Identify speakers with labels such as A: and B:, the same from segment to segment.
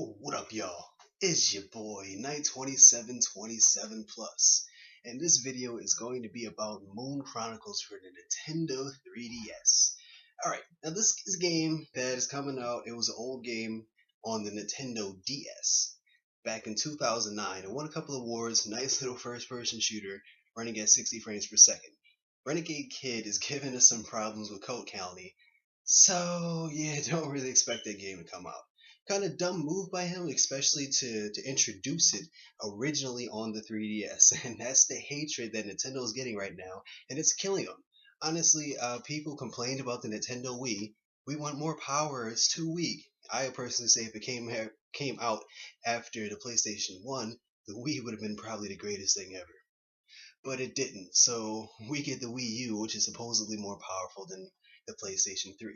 A: What up, y'all? It's your boy, Night2727 Plus, and this video is going to be about Moon Chronicles for the Nintendo 3DS. Alright, now this is a game that is coming out. It was an old game on the Nintendo DS back in 2009. It won a couple of awards, nice little first-person shooter running at 60 frames per second. Renegade Kid is giving us some problems with code counting, so yeah, don't really expect that game to come out. Kind of dumb move by him, especially to introduce it originally on the 3DS, and that's the hatred that Nintendo is getting right now, and it's killing them. Honestly, people complained about the Nintendo Wii. We want more power. It's too weak. I personally say if it came out after the PlayStation 1, the Wii would have been probably the greatest thing ever. But it didn't, so we get the Wii U, which is supposedly more powerful than the PlayStation 3.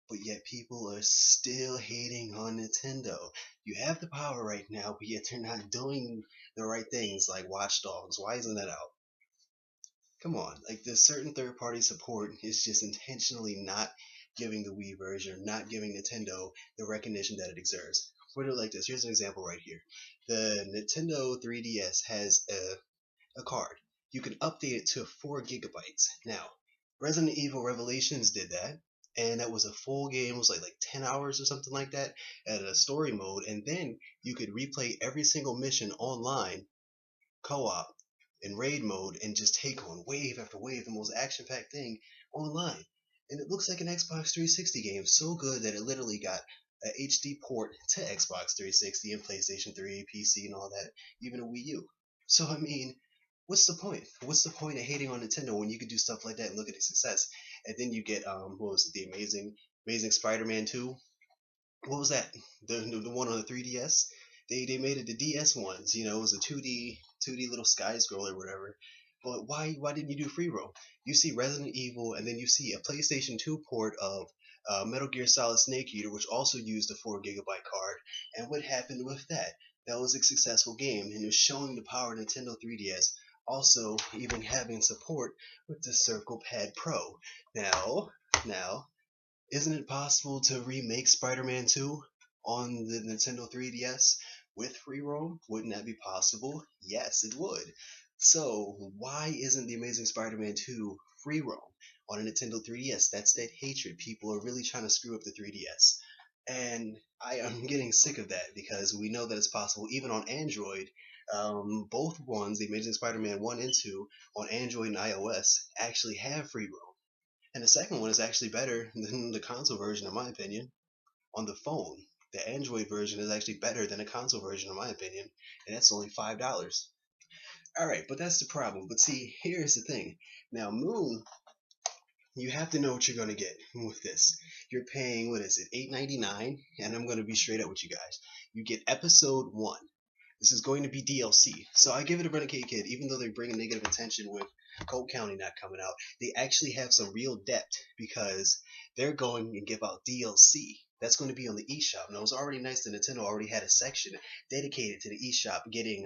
A: But yet people are still hating on Nintendo. You have the power right now, but yet they're not doing the right things like Watch Dogs. Why isn't that out? Come on, like this certain third-party support is just intentionally not giving the Wii version, not giving Nintendo the recognition that it deserves. Put it like this. Here's an example right here. The Nintendo 3DS has a card. You can update it to 4 gigabytes. Now, Resident Evil Revelations did that, and that was a full game. It was like 10 hours or something like that at a story mode, and then you could replay every single mission online, co-op, in raid mode, and just take on wave after wave, the most action-packed thing online. And it looks like an Xbox 360 game, so good that it literally got a HD port to Xbox 360 and PlayStation 3, PC, and all that, even a Wii U. So I mean, what's the point? What's the point of hating on Nintendo when you could do stuff like that and look at its success? And then you get what was it, the Amazing Spider-Man 2? What was that? The one on the 3DS? They made it the DS ones. You know, it was a 2D little sky scroll or whatever. But why didn't you do free roam? You see Resident Evil, and then you see a PlayStation 2 port of Metal Gear Solid Snake Eater, which also used a 4 gigabyte card. And what happened with that? That was a successful game, and it was showing the power of Nintendo 3DS. Also, even having support with the Circle Pad Pro. Now, isn't it possible to remake Spider-Man 2 on the Nintendo 3DS with free roam? Wouldn't that be possible? Yes, it would. So, why isn't The Amazing Spider-Man 2 free roam on a Nintendo 3DS? That's that hatred. People are really trying to screw up the 3DS. And I am getting sick of that because we know that it's possible even on Android. Both ones, The Amazing Spider-Man 1 and 2, on Android and iOS, actually have free roam. And the second one is actually better than the console version, in my opinion. On the phone, the Android version is actually better than the console version, in my opinion, and that's only $5. Alright, but that's the problem. But see, here's the thing. Now, Moon, you have to know what you're going to get with this. You're paying, what is it, $8.99? And I'm going to be straight up with you guys. You get Episode 1. This is going to be DLC. So I give it a Renegade Kid, even though they're bringing negative attention with Code County not coming out. They actually have some real depth because they're going to give out DLC. That's going to be on the eShop. Now, it was already nice that Nintendo already had a section dedicated to the eShop getting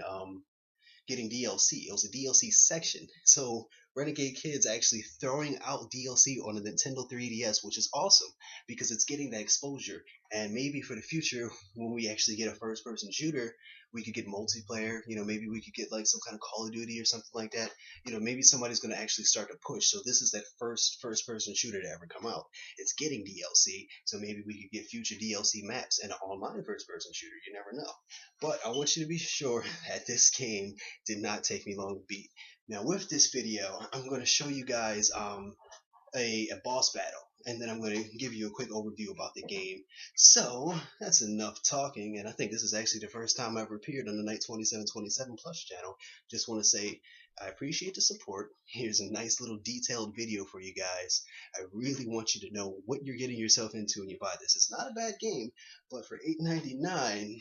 A: DLC. It was a DLC section. So Renegade Kid's actually throwing out DLC on the Nintendo 3DS, which is awesome because it's getting that exposure. And maybe for the future, when we actually get a first-person shooter, we could get multiplayer. You know, maybe we could get like some kind of Call of Duty or something like that. You know, maybe somebody's going to actually start to push. So this is that first-person shooter to ever come out. It's getting DLC, so maybe we could get future DLC maps and an online first-person shooter. You never know. But I want you to be sure that this game did not take me long to beat. Now with this video, I'm going to show you guys a boss battle, and then I'm going to give you a quick overview about the game. So that's enough talking, and I think this is actually the first time I've ever appeared on the Night 2727 Plus channel. Just want to say I appreciate the support. Here's a nice little detailed video for you guys. I really want you to know what you're getting yourself into when you buy this. It's not a bad game, but for $8.99,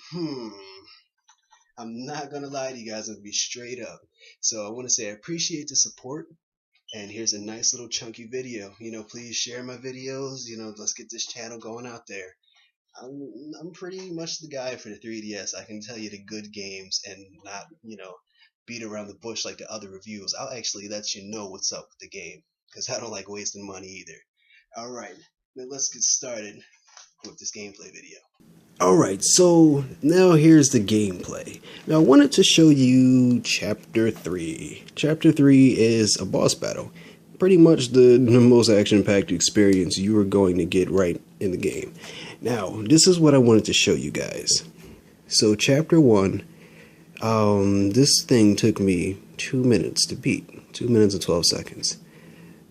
A: I'm not gonna lie to you guys, I'm gonna be straight up. So I want to say I appreciate the support, and here's a nice little chunky video. You know, please share my videos. You know, let's get this channel going out there. I'm pretty much the guy for the 3DS. I can tell you the good games and not, beat around the bush like the other reviews. I'll actually let you know what's up with the game because I don't like wasting money either. All right. Now let's get started with this gameplay video.
B: Alright, so now here's the gameplay. Now I wanted to show you Chapter 3. Chapter 3 is a boss battle. Pretty much the most action-packed experience you are going to get right in the game. Now, this is what I wanted to show you guys. So Chapter 1, this thing took me 2 minutes to beat. 2 minutes and 12 seconds.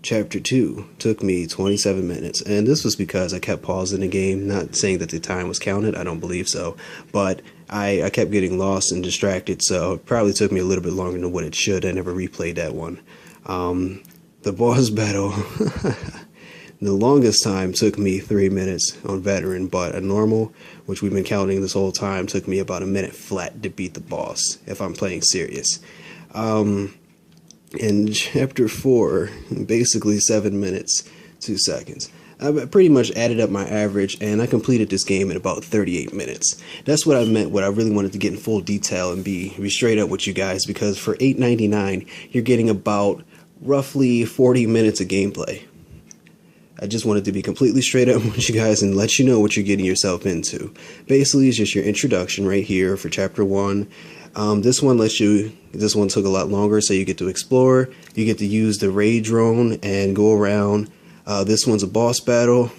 B: Chapter 2 took me 27 minutes, and this was because I kept pausing the game, not saying that the time was counted, I don't believe so, but I kept getting lost and distracted, so it probably took me a little bit longer than what it should. I never replayed that one. The boss battle, the longest time took me 3 minutes on veteran, but a normal, which we've been counting this whole time, took me about a minute flat to beat the boss, if I'm playing serious. In Chapter 4, basically 7 minutes, 2 seconds. I pretty much added up my average, and I completed this game in about 38 minutes. That's what I meant, what I really wanted to get in full detail and be straight up with you guys, because for $8.99, you're getting about roughly 40 minutes of gameplay. I just wanted to be completely straight up with you guys and let you know what you're getting yourself into. Basically, it's just your introduction right here for Chapter 1. This one took a lot longer, so you get to explore, you get to use the raid drone and go around. This one's a boss battle.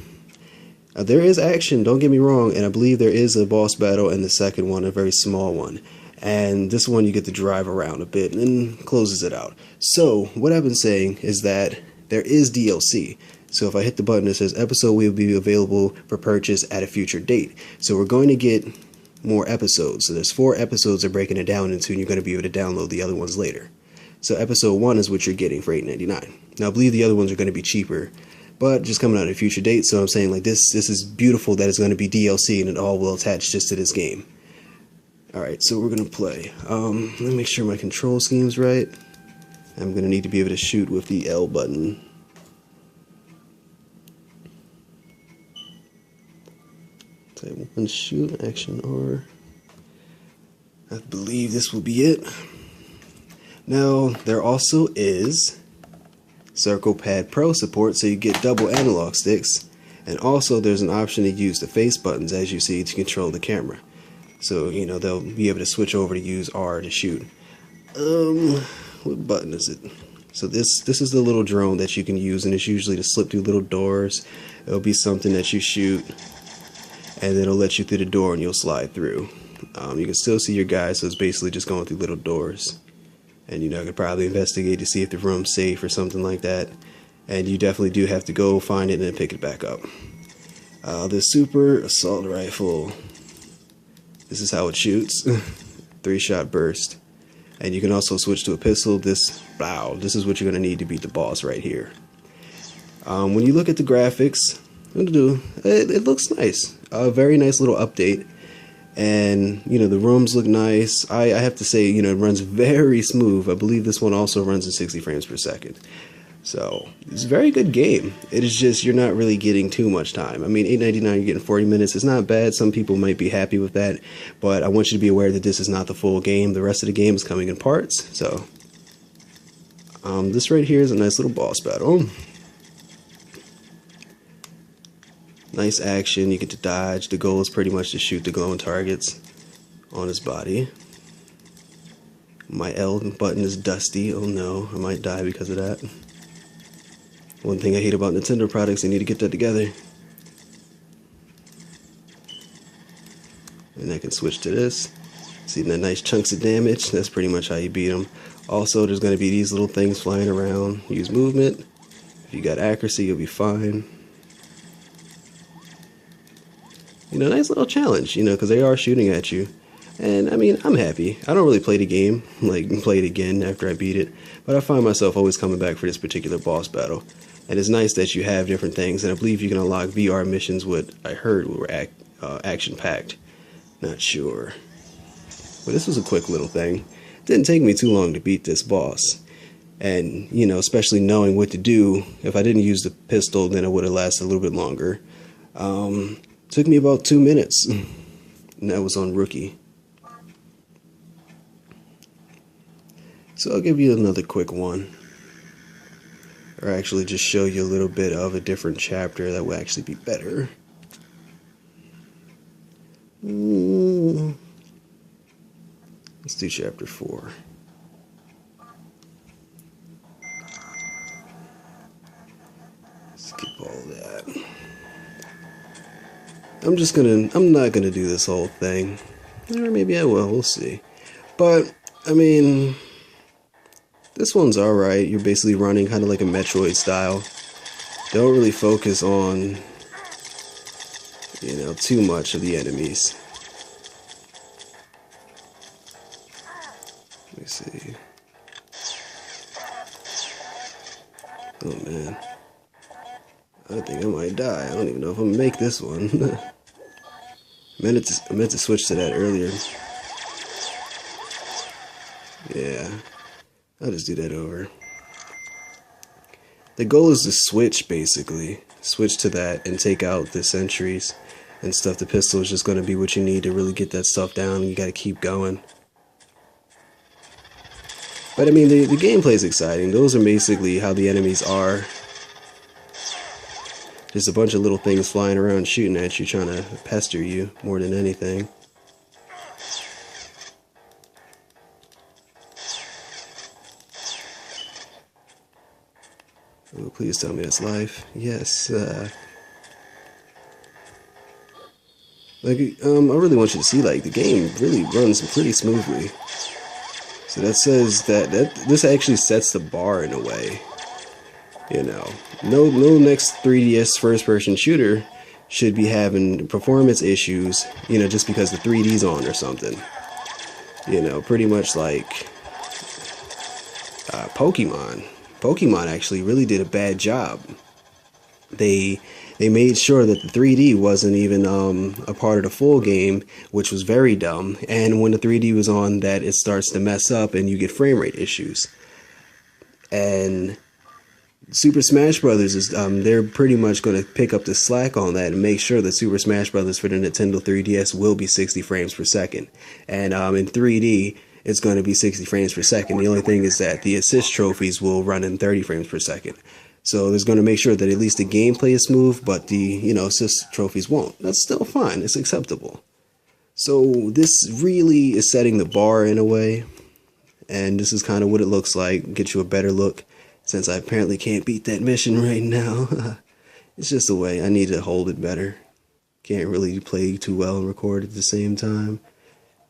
B: There is action, don't get me wrong, and I believe there is a boss battle in the second one, a very small one. And this one you get to drive around a bit and closes it out. So, what I've been saying is that there is DLC. So if I hit the button that says episode will be available for purchase at a future date. So we're going to get more episodes. So there's 4 episodes they're breaking it down into, and you're going to be able to download the other ones later. So episode 1 is what you're getting for $8.99. Now I believe the other ones are going to be cheaper, but just coming out at a future date. So I'm saying, like, this is beautiful that it's going to be DLC and it all will attach just to this game. Alright, so we're going to play. Let me make sure my control scheme's right. I'm going to need to be able to shoot with the L button. Type 1 shoot, action R. I believe this will be it. Now, there also is Circle Pad Pro support, so you get double analog sticks. And also, there's an option to use the face buttons, as you see, to control the camera. So, you know, they'll be able to switch over to use R to shoot. What button is it? So this is the little drone that you can use, and it's usually to slip through little doors. It'll be something that you shoot, and it'll let you through the door and you'll slide through. You can still see your guys, so it's basically just going through little doors. And you know, I could probably investigate to see if the room's safe or something like that. And you definitely do have to go find it and then pick it back up. The Super Assault Rifle. This is how it shoots. 3-shot burst. And you can also switch to a pistol. This is what you're going to need to beat the boss right here. When you look at the graphics, it looks nice. A very nice little update, and you know, the rooms look nice. I have to say, you know, it runs very smooth. I believe this one also runs in 60 frames per second. So it's a very good game. It is just, you're not really getting too much time. I mean, $8.99, you're getting 40 minutes. It's not bad. Some people might be happy with that, but I want you to be aware that this is not the full game. The rest of the game is coming in parts. So this right here is a nice little boss battle. Nice action, you get to dodge. The goal is pretty much to shoot the glowing targets on his body. My L button is dusty. Oh no, I might die because of that. One thing I hate about Nintendo products, they need to get that together. And I can switch to this. See the nice chunks of damage? That's pretty much how you beat them. Also, there's going to be these little things flying around. Use movement. If you got accuracy, you'll be fine. You know, nice little challenge, you know, because they are shooting at you. And, I mean, I'm happy. I don't really play the game, like, play it again after I beat it. But I find myself always coming back for this particular boss battle. And it's nice that you have different things. And I believe you can unlock VR missions, what I heard were action-packed. Not sure. But this was a quick little thing. It didn't take me too long to beat this boss. And, you know, especially knowing what to do. If I didn't use the pistol, then it would have lasted a little bit longer. Took me about 2 minutes, and that was on Rookie. So I'll give you another quick one. or actually just show you a little bit of a different chapter that will actually be better. Let's do chapter 4. Skip all that. I'm not gonna do this whole thing. Or maybe I will, we'll see. But, I mean, this one's alright. You're basically running kind of like a Metroid style. Don't really focus on, too much of the enemies. Let me see. Oh man. I think I might die. I don't even know if I'm gonna make this one. I meant to switch to that earlier. Yeah. I'll just do that over. The goal is to switch, basically. Switch to that and take out the sentries and stuff. The pistol is just going to be what you need to really get that stuff down. You got to keep going. But I mean, the gameplay is exciting. Those are basically how the enemies are. Just a bunch of little things flying around shooting at you, trying to pester you more than anything. Oh, please tell me that's life. Yes. I really want you to see, like, the game really runs pretty smoothly. So that says that this actually sets the bar in a way. No next 3DS first-person shooter should be having performance issues, just because the 3D's on or something. Pretty much like Pokemon. Pokemon actually really did a bad job. They made sure that the 3D wasn't even a part of the full game, which was very dumb. And when the 3D was on, that it starts to mess up and you get frame rate issues. And Super Smash Brothers is they're pretty much going to pick up the slack on that and make sure that Super Smash Brothers for the Nintendo 3DS will be 60 frames per second. And in 3D, it's going to be 60 frames per second. The only thing is that the assist trophies will run in 30 frames per second. So there's going to make sure that at least the gameplay is smooth, but the assist trophies won't. That's still fine. It's acceptable. So this really is setting the bar in a way. And this is kind of what it looks like. Get you a better look. Since I apparently can't beat that mission right now. It's just a way. I need to hold it better. Can't really play too well and record at the same time.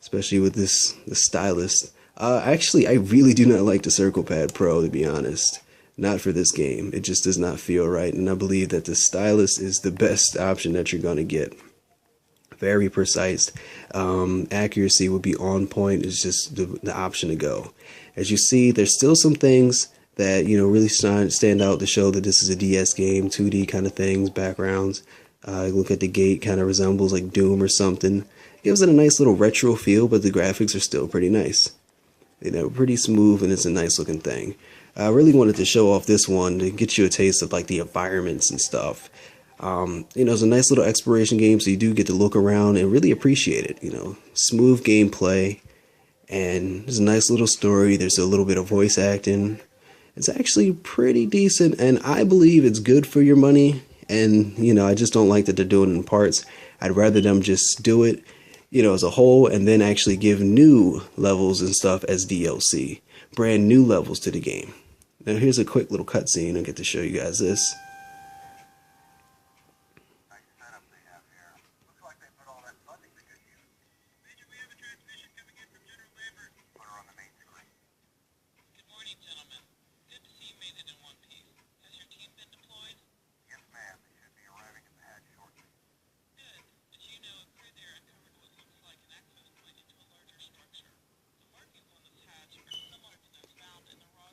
B: Especially with the stylus. Actually, I really do not like the Circle Pad Pro, to be honest. Not for this game. It just does not feel right. And I believe that the stylus is the best option that you're going to get. Very precise. Accuracy would be on point. It's just the option to go. As you see, there's still some things that really stand out to show that this is a DS game, 2D kind of things, backgrounds. Look at the gate, kind of resembles like Doom or something. Gives it a nice little retro feel, but the graphics are still pretty nice. Pretty smooth, and it's a nice looking thing. I really wanted to show off this one to get you a taste of like the environments and stuff. It's a nice little exploration game, so you do get to look around and really appreciate it. Smooth gameplay, and there's a nice little story. There's a little bit of voice acting. It's actually pretty decent, and I believe it's good for your money. And I just don't like that they're doing it in parts. I'd rather them just do it, as a whole, and then actually give new levels and stuff as DLC, brand new levels to the game. Now here's a quick little cutscene. I'll get to show you guys this.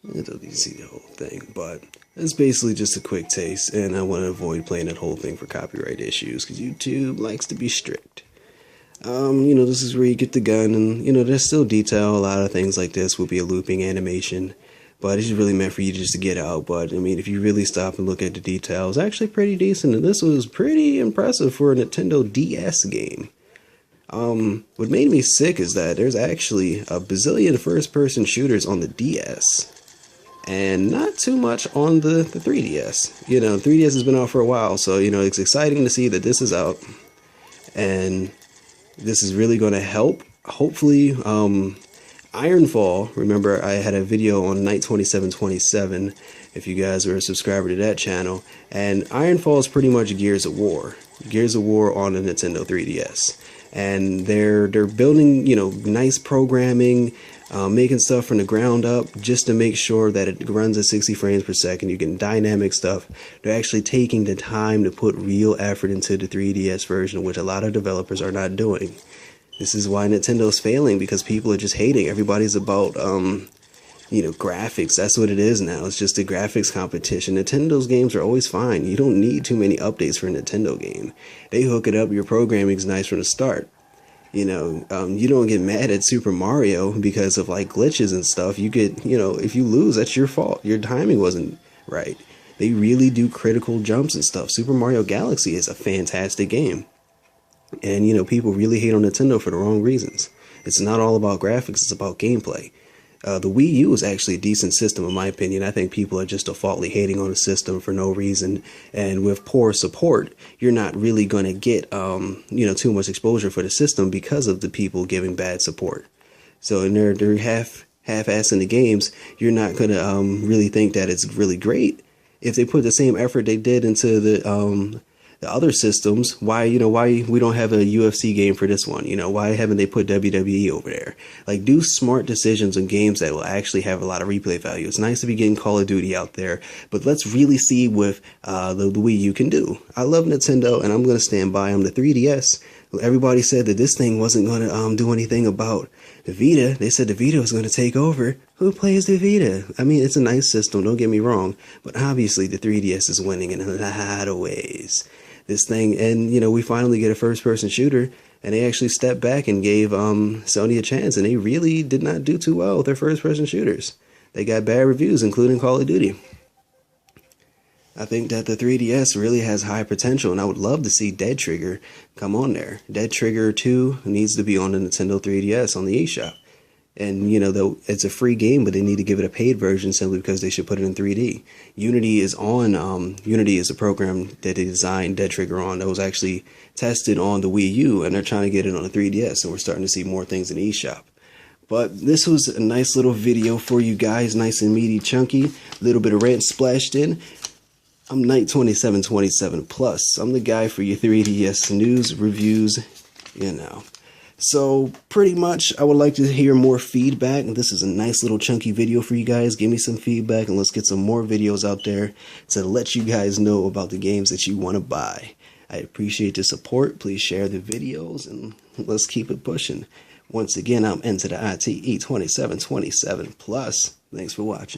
B: I don't need to see the whole thing, but it's basically just a quick taste, and I want to avoid playing that whole thing for copyright issues, because YouTube likes to be strict. This is where you get the gun, and, there's still detail. A lot of things like this will be a looping animation, but it's really meant for you just to get out. But, I mean, if you really stop and look at the details, it's actually pretty decent, and this was pretty impressive for a Nintendo DS game. What made me sick is that there's actually a bazillion first-person shooters on the DS. and not too much on the 3DS. You know, 3DS has been out for a while, so you know it's exciting to see that this is out, and this is really going to help. Hopefully, Ironfall. Remember, I had a video on Night 2727. If you guys are a subscriber to that channel, and Ironfall is pretty much Gears of War. Gears of War on the Nintendo 3DS, and they're building, you know, nice programming, making stuff from the ground up just to make sure that it runs at 60 frames per second. You get dynamic stuff. They're actually taking the time to put real effort into the 3DS version, which a lot of developers are not doing. This is why Nintendo's failing, because people are just hating. Everybody's about you know, graphics. That's what it is now. It's just a graphics competition. Nintendo's games are always fine. You don't need too many updates for a Nintendo game. They hook it up. Your programming's nice from the start. You know, you don't get mad at Super Mario because of like glitches and stuff. You get, you know, if you lose, that's your fault. Your timing wasn't right. They really do critical jumps and stuff. Super Mario Galaxy is a fantastic game. And, you know, people really hate on Nintendo for the wrong reasons. It's not all about graphics. It's about gameplay. The Wii U is actually a decent system, in my opinion. I think people are just defaultly hating on the system for no reason. And with poor support, you're not really going to get, you know, too much exposure for the system because of the people giving bad support. So in they're half-assing the games, you're not going to really think that it's really great. If they put the same effort they did into the other systems, why we don't have a UFC game for this one? You know, why haven't they put WWE over there? Like, do smart decisions on games that will actually have a lot of replay value. It's nice to be getting Call of Duty out there, but let's really see what the Wii U can do. I love Nintendo, and I'm going to stand by them. The 3DS, everybody said that this thing wasn't going to do anything about the Vita. They said the Vita was going to take over. Who plays the Vita? I mean, it's a nice system, don't get me wrong, but obviously the 3DS is winning in a lot of ways. This thing, and you know, we finally get a first-person shooter, and they actually stepped back and gave Sony a chance, and they really did not do too well with their first-person shooters. They got bad reviews, including Call of Duty. I think that the 3DS really has high potential, and I would love to see Dead Trigger come on there. Dead Trigger 2 needs to be on the Nintendo 3DS on the eShop. And, you know, though it's a free game, but they need to give it a paid version simply because they should put it in 3D. Unity is on, Unity is a program that they designed Dead Trigger on that was actually tested on the Wii U, and they're trying to get it on the 3DS, so we're starting to see more things in the eShop. But this was a nice little video for you guys, nice and meaty, chunky, a little bit of rant splashed in. I'm Night 2727 Plus. I'm the guy for your 3DS news, reviews, you know. So pretty much I would like to hear more feedback. This is a nice little chunky video for you guys. Give me some feedback and let's get some more videos out there to let you guys know about the games that you want to buy. I appreciate the support. Please share the videos and let's keep it pushing. Once again, I'm into the ITE 2727 Plus. Thanks for watching.